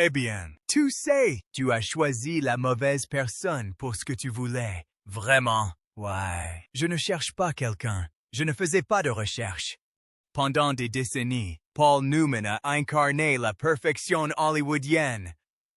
Eh bien, tu sais, tu as choisi la mauvaise personne pour ce que tu voulais. Vraiment. Ouais. Je ne cherche pas quelqu'un. Je ne faisais pas de recherche. Pendant des décennies, Paul Newman a incarné la perfection hollywoodienne.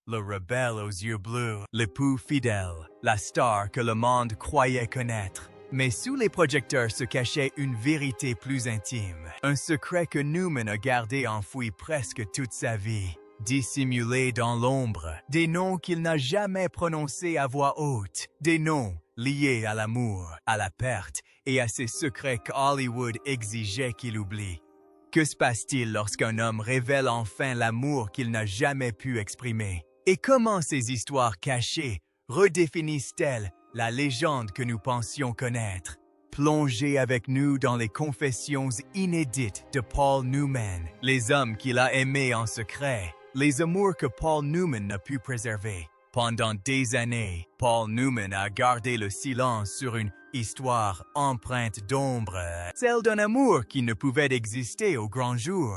Le rebelle aux yeux bleus, l'époux fidèle, la star que le monde croyait connaître. Mais sous les projecteurs se cachait une vérité plus intime, un secret que Newman a gardé enfoui presque toute sa vie. Dissimulé dans l'ombre, des noms qu'il n'a jamais prononcés à voix haute, des noms liés à l'amour, à la perte et à ces secrets qu'Hollywood exigeait qu'il oublie. Que se passe-t-il lorsqu'un homme révèle enfin l'amour qu'il n'a jamais pu exprimer? Et comment ces histoires cachées redéfinissent-elles la légende que nous pensions connaître? Plongez avec nous dans les confessions inédites de Paul Newman, les hommes qu'il a aimés en secret, les amours que Paul Newman n'a pu préserver. Pendant des années, Paul Newman a gardé le silence sur une histoire empreinte d'ombre, celle d'un amour qui ne pouvait exister au grand jour.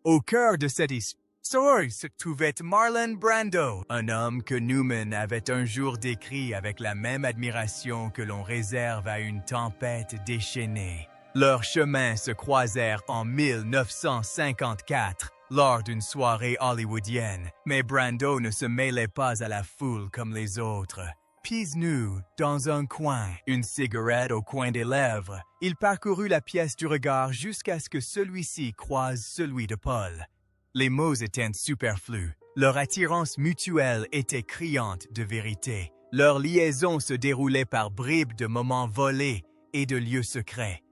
Au cœur de cette histoire se trouvait Marlon Brando, un homme que Newman avait un jour décrit avec la même admiration que l'on réserve à une tempête déchaînée. Leurs chemins se croisèrent en 1954 lors d'une soirée hollywoodienne, mais Brando ne se mêlait pas à la foule comme les autres. Pieds nus, dans un coin, une cigarette au coin des lèvres, il parcourut la pièce du regard jusqu'à ce que celui-ci croise celui de Paul. Les mots étaient superflus. Leur attirance mutuelle était criante de vérité. Leur liaison se déroulait par bribes de moments volés et de lieux secrets.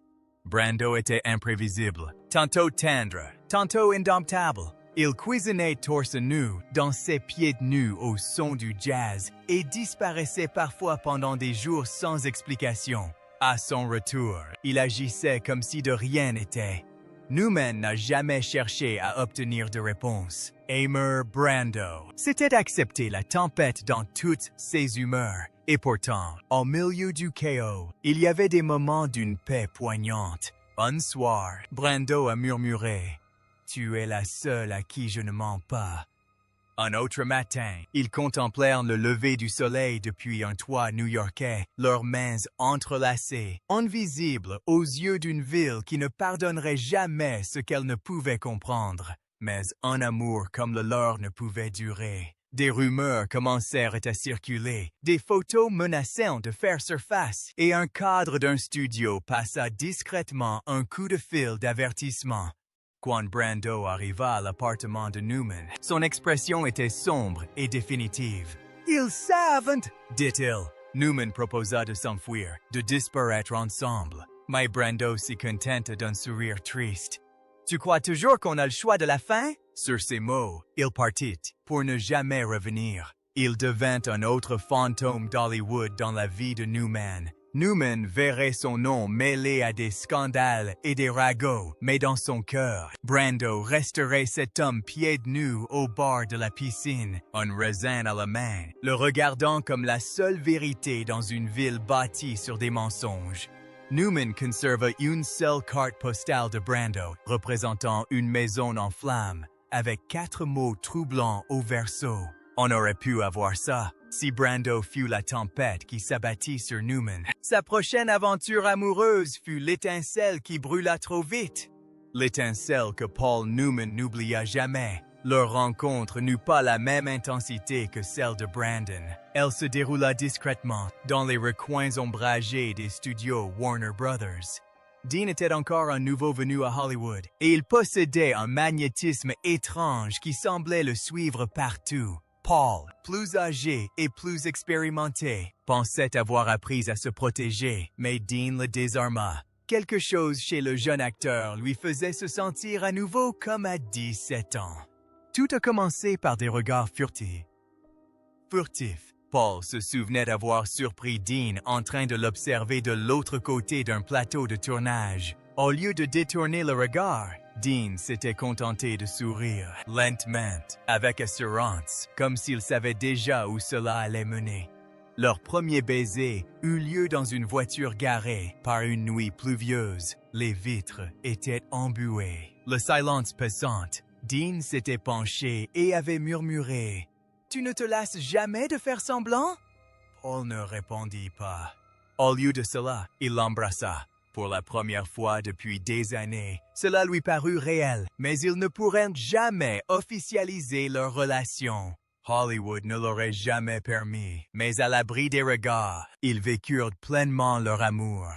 Brando était imprévisible, tantôt tendre, tantôt indomptable. Il cuisinait torse nu, dansait pieds nus au son du jazz et disparaissait parfois pendant des jours sans explication. À son retour, il agissait comme si de rien n'était. Newman n'a jamais cherché à obtenir de réponse. Aimer Brando s'était accepté la tempête dans toutes ses humeurs. Et pourtant, au milieu du chaos, il y avait des moments d'une paix poignante. Un soir, Brando a murmuré « Tu es la seule à qui je ne mens pas ». Un autre matin, ils contemplèrent le lever du soleil depuis un toit new-yorkais, leurs mains entrelacées, invisibles aux yeux d'une ville qui ne pardonnerait jamais ce qu'elle ne pouvait comprendre. Mais un amour comme le leur ne pouvait durer. Des rumeurs commencèrent à circuler, des photos menaçant de faire surface, et un cadre d'un studio passa discrètement un coup de fil d'avertissement. Quand Brando arriva à l'appartement de Newman, son expression était sombre et définitive. « Ils savent !» dit-il. Newman proposa de s'enfuir, de disparaître ensemble. Mais Brando s'y contenta d'un sourire triste. « Tu crois toujours qu'on a le choix de la fin ?» Sur ces mots, il partit, pour ne jamais revenir. Il devint un autre fantôme d'Hollywood dans la vie de Newman. Newman verrait son nom mêlé à des scandales et des ragots, mais dans son cœur, Brando resterait cet homme pieds nus au bord de la piscine, un raisin à la main, le regardant comme la seule vérité dans une ville bâtie sur des mensonges. Newman conserva une seule carte postale de Brando, représentant une maison en flammes, avec 4 mots troublants au verso. On aurait pu avoir ça si Brando fut la tempête qui s'abattit sur Newman. Sa prochaine aventure amoureuse fut l'étincelle qui brûla trop vite. L'étincelle que Paul Newman n'oublia jamais. Leur rencontre n'eut pas la même intensité que celle de Brandon. Elle se déroula discrètement dans les recoins ombragés des studios Warner Brothers. Dean était encore un nouveau venu à Hollywood, et il possédait un magnétisme étrange qui semblait le suivre partout. Paul, plus âgé et plus expérimenté, pensait avoir appris à se protéger, mais Dean le désarma. Quelque chose chez le jeune acteur lui faisait se sentir à nouveau comme à 17 ans. Tout a commencé par des regards furtifs. Paul se souvenait d'avoir surpris Dean en train de l'observer de l'autre côté d'un plateau de tournage. Au lieu de détourner le regard, Dean s'était contenté de sourire, lentement, avec assurance, comme s'il savait déjà où cela allait mener. Leur premier baiser eut lieu dans une voiture garée par une nuit pluvieuse. Les vitres étaient embuées. Le silence pesant Dean s'était penché et avait murmuré « Tu ne te lasses jamais de faire semblant ?» Paul ne répondit pas. Au lieu de cela, il l'embrassa. Pour la première fois depuis des années, cela lui parut réel, mais ils ne pourraient jamais officialiser leur relation. Hollywood ne l'aurait jamais permis, mais à l'abri des regards, ils vécurent pleinement leur amour.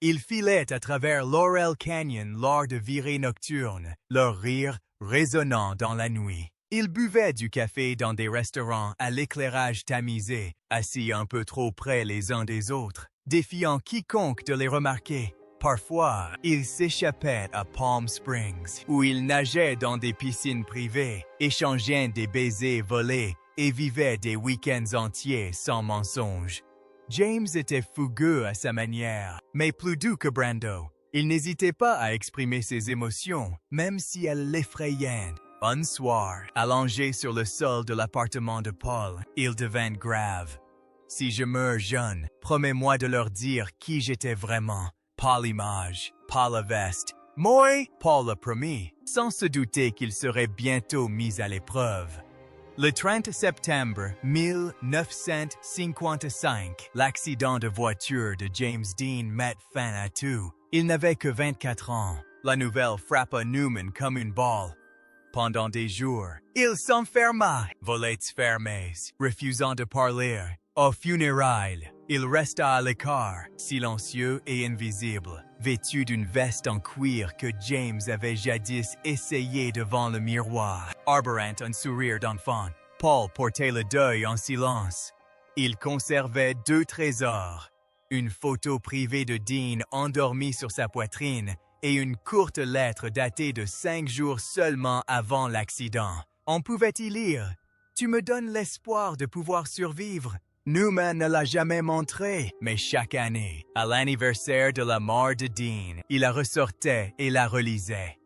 Ils filaient à travers Laurel Canyon lors de virées nocturnes, leur rire résonnant dans la nuit. Ils buvaient du café dans des restaurants à l'éclairage tamisé, assis un peu trop près les uns des autres, défiant quiconque de les remarquer. Parfois, ils s'échappaient à Palm Springs, où ils nageaient dans des piscines privées, échangeaient des baisers volés et vivaient des week-ends entiers sans mensonge. James était fougueux à sa manière, mais plus doux que Brando. Il n'hésitait pas à exprimer ses émotions, même si elles l'effrayaient. Un soir, allongé sur le sol de l'appartement de Paul, il devint grave. « Si je meurs jeune, promets-moi de leur dire qui j'étais vraiment. Pas l'image, pas la veste. Moi, Paul l'a promis, sans se douter qu'il serait bientôt mis à l'épreuve. » Le 30 septembre 1955, l'accident de voiture de James Dean met fin à tout. Il n'avait que 24 ans. La nouvelle frappa Newman comme une balle. Pendant des jours, il s'enferma, volets fermés, refusant de parler. Aux funérailles, il resta à l'écart, silencieux et invisible, vêtu d'une veste en cuir que James avait jadis essayée devant le miroir, arborant un sourire d'enfant. Paul portait le deuil en silence. Il conservait 2 trésors, une photo privée de Dean endormi sur sa poitrine et une courte lettre datée de 5 jours seulement avant l'accident. On pouvait y lire « Tu me donnes l'espoir de pouvoir survivre. » Newman ne l'a jamais montré, mais chaque année, à l'anniversaire de la mort de Dean, il la ressortait et la relisait.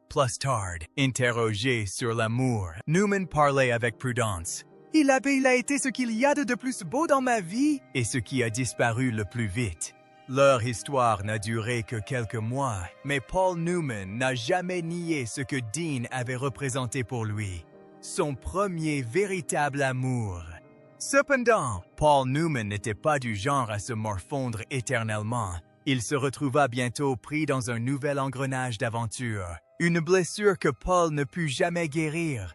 Plus tard, interrogé sur l'amour, Newman parlait avec prudence. « Il a été ce qu'il y a de plus beau dans ma vie et ce qui a disparu le plus vite. » Leur histoire n'a duré que quelques mois, mais Paul Newman n'a jamais nié ce que Dean avait représenté pour lui. Son premier véritable amour. Cependant, Paul Newman n'était pas du genre à se morfondre éternellement. Il se retrouva bientôt pris dans un nouvel engrenage d'aventure, une blessure que Paul ne put jamais guérir.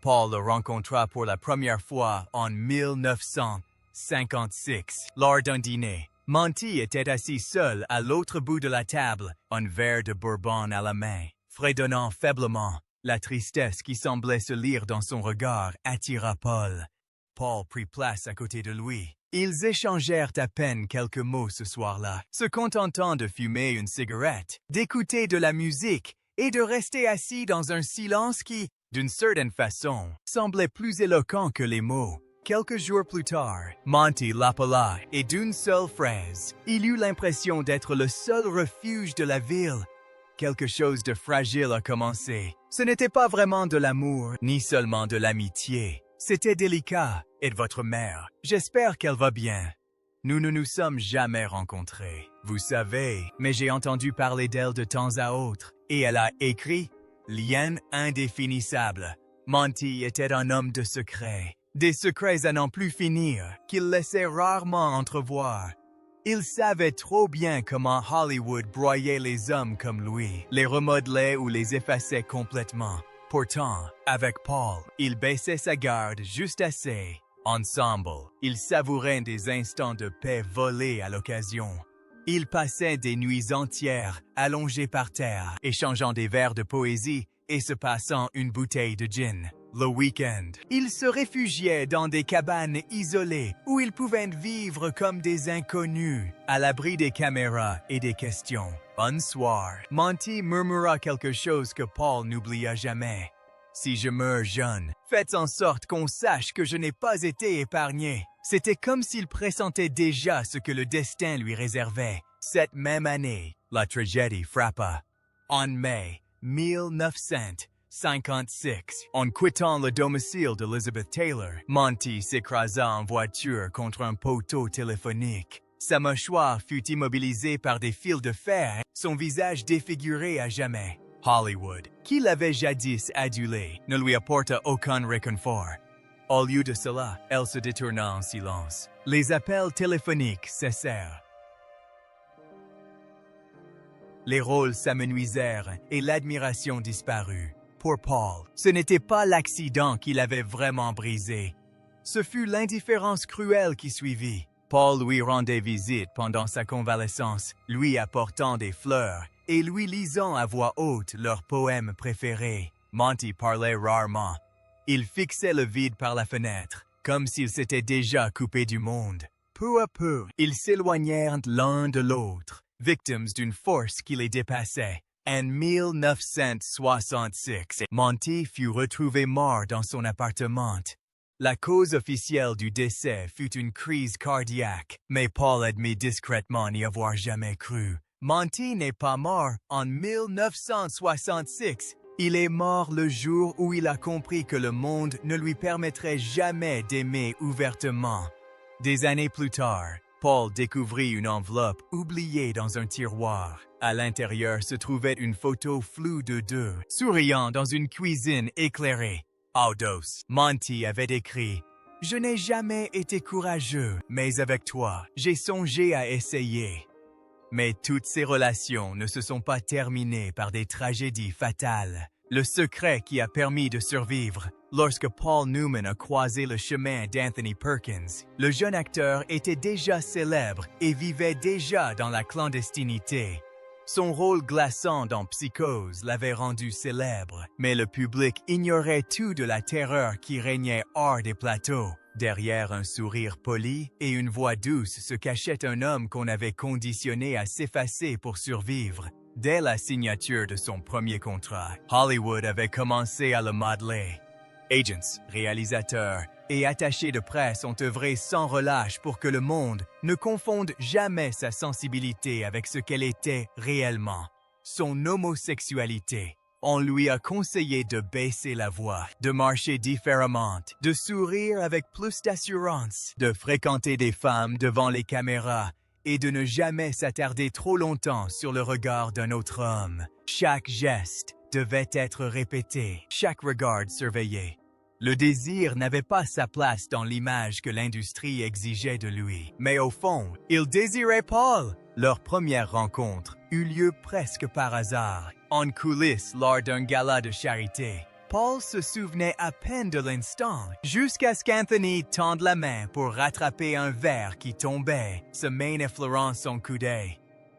Paul le rencontra pour la première fois en 1956, lors d'un dîner. Monty était assis seul à l'autre bout de la table, un verre de bourbon à la main, fredonnant faiblement. La tristesse qui semblait se lire dans son regard attira Paul. Paul prit place à côté de lui. Ils échangèrent à peine quelques mots ce soir-là, se contentant de fumer une cigarette, d'écouter de la musique et de rester assis dans un silence qui, d'une certaine façon, semblait plus éloquent que les mots. Quelques jours plus tard, Monty l'appela et d'une seule phrase, il eut l'impression d'être le seul refuge de la ville. Quelque chose de fragile a commencé. Ce n'était pas vraiment de l'amour, ni seulement de l'amitié. C'était délicat. Et votre mère, j'espère qu'elle va bien. Nous ne nous sommes jamais rencontrés, vous savez, mais j'ai entendu parler d'elle de temps à autre. Et elle a écrit « Lien indéfinissable ». Monty était un homme de secrets. Des secrets à n'en plus finir, qu'il laissait rarement entrevoir. Il savait trop bien comment Hollywood broyait les hommes comme lui, les remodelait ou les effaçait complètement. Pourtant, avec Paul, il baissait sa garde juste assez. Ensemble, ils savouraient des instants de paix volés à l'occasion. Ils passaient des nuits entières, allongés par terre, échangeant des vers de poésie et se passant une bouteille de gin. Le week-end, ils se réfugiaient dans des cabanes isolées où ils pouvaient vivre comme des inconnus, à l'abri des caméras et des questions. Un soir, Monty murmura quelque chose que Paul n'oublia jamais. « Si je meurs jeune, faites en sorte qu'on sache que je n'ai pas été épargné. » C'était comme s'il pressentait déjà ce que le destin lui réservait. Cette même année, la tragédie frappa. En mai 1956, en quittant le domicile d'Elizabeth Taylor, Monty s'écrasa en voiture contre un poteau téléphonique. Sa mâchoire fut immobilisée par des fils de fer, son visage défiguré à jamais. Hollywood, qui l'avait jadis adulé, ne lui apporta aucun réconfort. Au lieu de cela, elle se détourna en silence. Les appels téléphoniques cessèrent. Les rôles s'amenuisèrent et l'admiration disparut. Pour Paul, ce n'était pas l'accident qui l'avait vraiment brisé. Ce fut l'indifférence cruelle qui suivit. Paul lui rendait visite pendant sa convalescence, lui apportant des fleurs et lui lisant à voix haute leurs poèmes préférés. Monty parlait rarement. Il fixait le vide par la fenêtre, comme s'il s'était déjà coupé du monde. Peu à peu, ils s'éloignèrent l'un de l'autre, victimes d'une force qui les dépassait. En 1966, Monty fut retrouvé mort dans son appartement. La cause officielle du décès fut une crise cardiaque, mais Paul admit discrètement n'y avoir jamais cru. Monty n'est pas mort en 1966. Il est mort le jour où il a compris que le monde ne lui permettrait jamais d'aimer ouvertement. Des années plus tard, Paul découvrit une enveloppe oubliée dans un tiroir. À l'intérieur se trouvait une photo floue de deux, souriant dans une cuisine éclairée. Audos, Monty avait écrit « Je n'ai jamais été courageux, mais avec toi, j'ai songé à essayer. » Mais toutes ces relations ne se sont pas terminées par des tragédies fatales. Le secret qui a permis de survivre. Lorsque Paul Newman a croisé le chemin d'Anthony Perkins, le jeune acteur était déjà célèbre et vivait déjà dans la clandestinité. Son rôle glaçant dans Psychose l'avait rendu célèbre, mais le public ignorait tout de la terreur qui régnait hors des plateaux. Derrière un sourire poli et une voix douce se cachait un homme qu'on avait conditionné à s'effacer pour survivre. Dès la signature de son premier contrat, Hollywood avait commencé à le modeler. Agents, réalisateurs et attachés de presse ont œuvré sans relâche pour que le monde ne confonde jamais sa sensibilité avec ce qu'elle était réellement, son homosexualité. On lui a conseillé de baisser la voix, de marcher différemment, de sourire avec plus d'assurance, de fréquenter des femmes devant les caméras et de ne jamais s'attarder trop longtemps sur le regard d'un autre homme. Chaque geste devait être répété, chaque regard surveillé. Le désir n'avait pas sa place dans l'image que l'industrie exigeait de lui. Mais au fond, il désirait Paul. Leur première rencontre eut lieu presque par hasard, en coulisses lors d'un gala de charité. Paul se souvenait à peine de l'instant, jusqu'à ce qu'Anthony tende la main pour rattraper un verre qui tombait, se main effleurant son coude.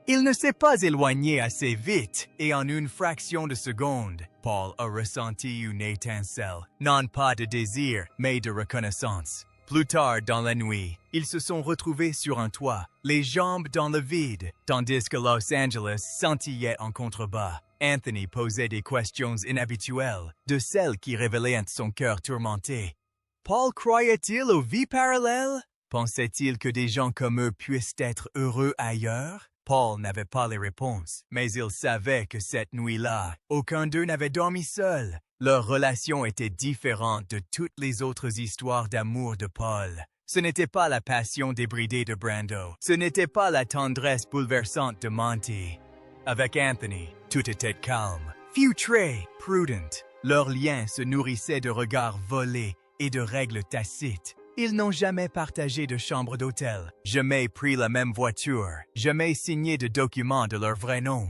Il ne s'est pas éloigné assez vite, et en une fraction de seconde, Paul a ressenti une étincelle, non pas de désir, mais de reconnaissance. Plus tard dans la nuit, ils se sont retrouvés sur un toit, les jambes dans le vide, tandis que Los Angeles scintillait en contrebas. Anthony posait des questions inhabituelles, de celles qui révélaient son cœur tourmenté. Paul croyait-il aux vies parallèles? Pensait-il que des gens comme eux puissent être heureux ailleurs? Paul n'avait pas les réponses, mais il savait que cette nuit-là, aucun d'eux n'avait dormi seul. Leur relation était différente de toutes les autres histoires d'amour de Paul. Ce n'était pas la passion débridée de Brando. Ce n'était pas la tendresse bouleversante de Monty. Avec Anthony, tout était calme, feutré, prudent. Leur lien se nourrissait de regards volés et de règles tacites. Ils n'ont jamais partagé de chambre d'hôtel, jamais pris la même voiture, jamais signé de documents de leur vrai nom.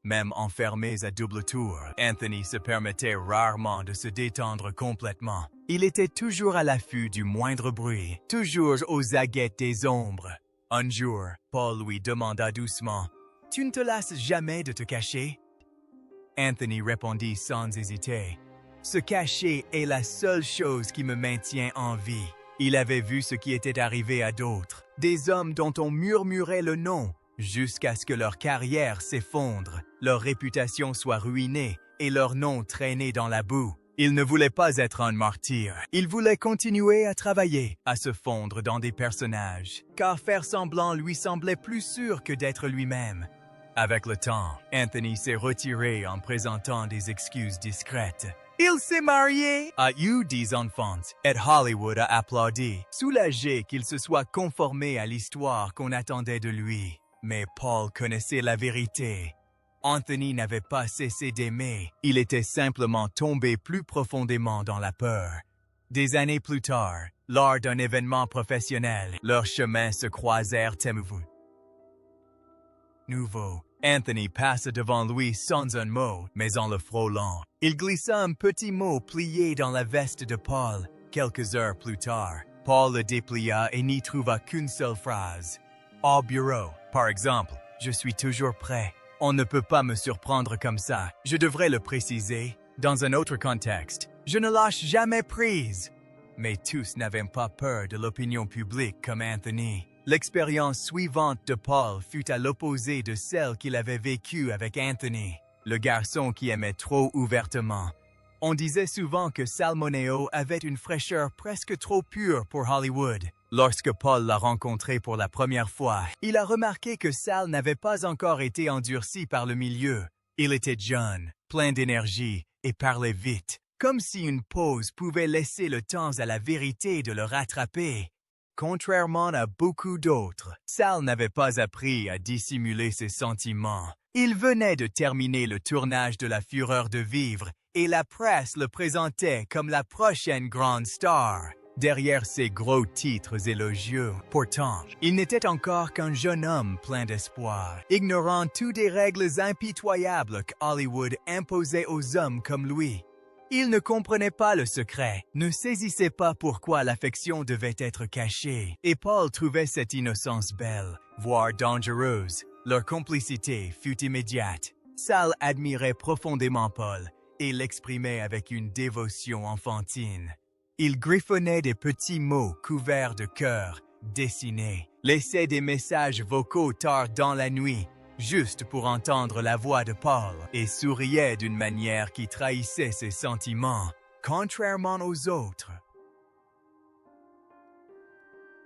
Même enfermés à double tour, Anthony se permettait rarement de se détendre complètement. Il était toujours à l'affût du moindre bruit, toujours aux aguettes des ombres. Un jour, Paul lui demanda doucement « Tu ne te lasses jamais de te cacher ?» Anthony répondit sans hésiter « Se cacher est la seule chose qui me maintient en vie. » Il avait vu ce qui était arrivé à d'autres, des hommes dont on murmurait le nom, jusqu'à ce que leur carrière s'effondre, leur réputation soit ruinée et leur nom traîné dans la boue. Il ne voulait pas être un martyr. Il voulait continuer à travailler, à se fondre dans des personnages, car faire semblant lui semblait plus sûr que d'être lui-même. Avec le temps, Anthony s'est retiré en présentant des excuses discrètes. Il s'est marié, a eu 10 enfants, et Hollywood a applaudi, soulagé qu'il se soit conformé à l'histoire qu'on attendait de lui. Mais Paul connaissait la vérité. Anthony n'avait pas cessé d'aimer, il était simplement tombé plus profondément dans la peur. Des années plus tard, lors d'un événement professionnel, leurs chemins se croisèrent nouveau. Anthony passa devant lui sans un mot, mais en le frôlant. Il glissa un petit mot plié dans la veste de Paul. Quelques heures plus tard, Paul le déplia et n'y trouva qu'une seule phrase. Au bureau, par exemple, je suis toujours prêt. On ne peut pas me surprendre comme ça. Je devrais le préciser. Dans un autre contexte, je ne lâche jamais prise. Mais tous n'avaient pas peur de l'opinion publique comme Anthony. L'expérience suivante de Paul fut à l'opposé de celle qu'il avait vécue avec Anthony, le garçon qui aimait trop ouvertement. On disait souvent que Sal Moneo avait une fraîcheur presque trop pure pour Hollywood. Lorsque Paul l'a rencontré pour la première fois, il a remarqué que Sal n'avait pas encore été endurci par le milieu. Il était jeune, plein d'énergie et parlait vite, comme si une pause pouvait laisser le temps à la vérité de le rattraper. Contrairement à beaucoup d'autres, Sal n'avait pas appris à dissimuler ses sentiments. Il venait de terminer le tournage de La Fureur de vivre et la presse le présentait comme la prochaine grande star. Derrière ses gros titres élogieux, pourtant, il n'était encore qu'un jeune homme plein d'espoir, ignorant toutes les règles impitoyables qu'Hollywood imposait aux hommes comme lui. Il ne comprenait pas le secret, ne saisissait pas pourquoi l'affection devait être cachée, et Paul trouvait cette innocence belle, voire dangereuse. Leur complicité fut immédiate. Sal admirait profondément Paul et l'exprimait avec une dévotion enfantine. Il griffonnait des petits mots couverts de cœur, dessinés, laissait des messages vocaux tard dans la nuit, juste pour entendre la voix de Paul, et souriait d'une manière qui trahissait ses sentiments, contrairement aux autres.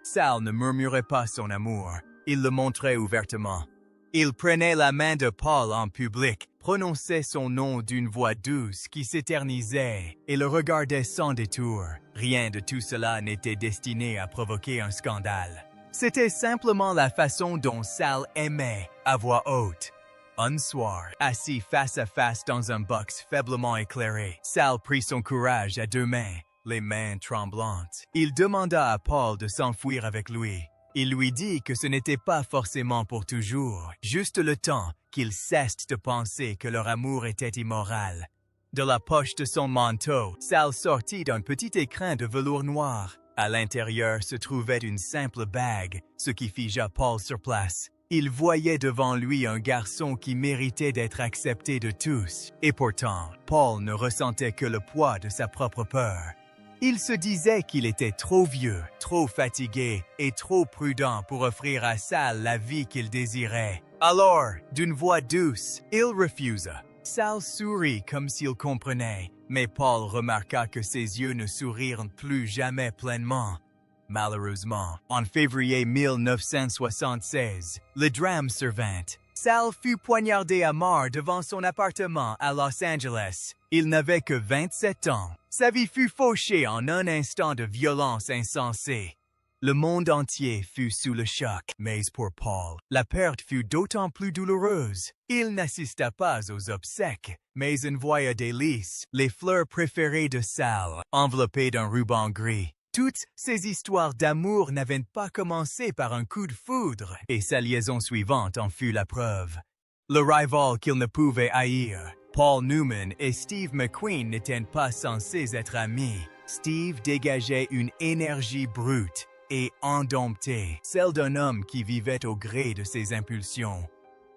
Sal ne murmurait pas son amour, il le montrait ouvertement. Il prenait la main de Paul en public, prononçait son nom d'une voix douce qui s'éternisait et le regardait sans détour. Rien de tout cela n'était destiné à provoquer un scandale. C'était simplement la façon dont Sal aimait, à voix haute. Un soir, assis face à face dans un box faiblement éclairé, Sal prit son courage à deux mains, les mains tremblantes. Il demanda à Paul de s'enfuir avec lui. Il lui dit que ce n'était pas forcément pour toujours, juste le temps qu'il cesse de penser que leur amour était immoral. De la poche de son manteau, Sal sortit d'un petit écrin de velours noir. À l'intérieur se trouvait une simple bague, ce qui figea Paul sur place. Il voyait devant lui un garçon qui méritait d'être accepté de tous, et pourtant, Paul ne ressentait que le poids de sa propre peur. Il se disait qu'il était trop vieux, trop fatigué et trop prudent pour offrir à Sal la vie qu'il désirait. Alors, d'une voix douce, il refusa. Sal sourit comme s'il comprenait, mais Paul remarqua que ses yeux ne sourirent plus jamais pleinement. Malheureusement, en février 1976, le drame survint. Sal fut poignardé à mort devant son appartement à Los Angeles. Il n'avait que 27 ans. Sa vie fut fauchée en un instant de violence insensée. Le monde entier fut sous le choc, mais pour Paul, la perte fut d'autant plus douloureuse. Il n'assista pas aux obsèques, mais envoya des lys, les fleurs préférées de Sal, enveloppées d'un ruban gris. Toutes ces histoires d'amour n'avaient pas commencé par un coup de foudre, et sa liaison suivante en fut la preuve. Le rival qu'il ne pouvait haïr, Paul Newman et Steve McQueen n'étaient pas censés être amis. Steve dégageait une énergie brute et indomptée, celle d'un homme qui vivait au gré de ses impulsions.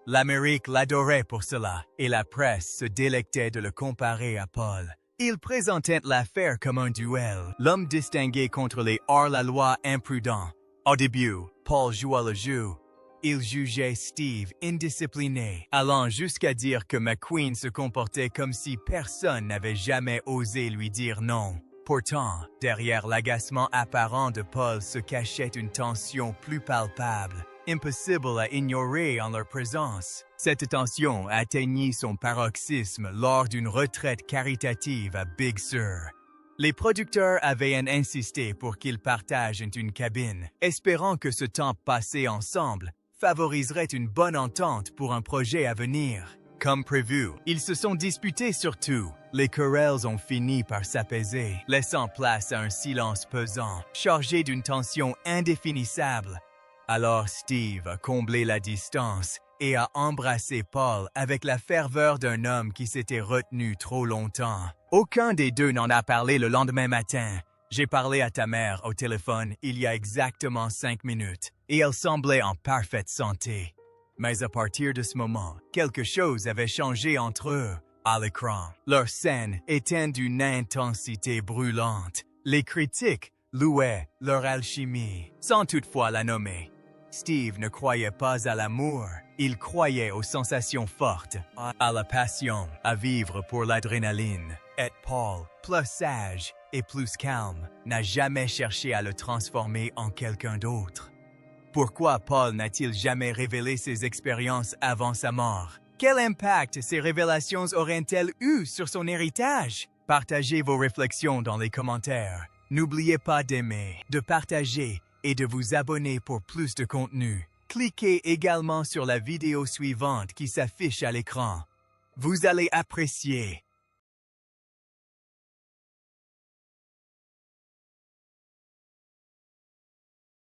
L'Amérique l'adorait pour cela, et la presse se délectait de le comparer à Paul. Il présentait l'affaire comme un duel, l'homme distingué contre les hors-la-loi imprudents. Au début, Paul joua le jeu. Il jugeait Steve indiscipliné, allant jusqu'à dire que McQueen se comportait comme si personne n'avait jamais osé lui dire non. Pourtant, derrière l'agacement apparent de Paul se cachait une tension plus palpable, impossible à ignorer en leur présence. Cette tension atteignit son paroxysme lors d'une retraite caritative à Big Sur. Les producteurs avaient insisté pour qu'ils partagent une cabine, espérant que ce temps passé ensemble favoriserait une bonne entente pour un projet à venir. Comme prévu, ils se sont disputés sur tout. Les querelles ont fini par s'apaiser, laissant place à un silence pesant, chargé d'une tension indéfinissable. Alors Steve a comblé la distance et a embrassé Paul avec la ferveur d'un homme qui s'était retenu trop longtemps. Aucun des deux n'en a parlé le lendemain matin. J'ai parlé à ta mère au téléphone il y a exactement 5 minutes et elle semblait en parfaite santé. Mais à partir de ce moment, quelque chose avait changé entre eux. À l'écran, leur scène était d'une intensité brûlante. Les critiques louaient leur alchimie, sans toutefois la nommer. Steve ne croyait pas à l'amour, il croyait aux sensations fortes, à la passion, à vivre pour l'adrénaline. Et Paul, plus sage et plus calme, n'a jamais cherché à le transformer en quelqu'un d'autre. Pourquoi Paul n'a-t-il jamais révélé ses expériences avant sa mort? Quel impact ces révélations auraient-elles eu sur son héritage? Partagez vos réflexions dans les commentaires. N'oubliez pas d'aimer, de partager et de vous abonner pour plus de contenu. Cliquez également sur la vidéo suivante qui s'affiche à l'écran. Vous allez apprécier.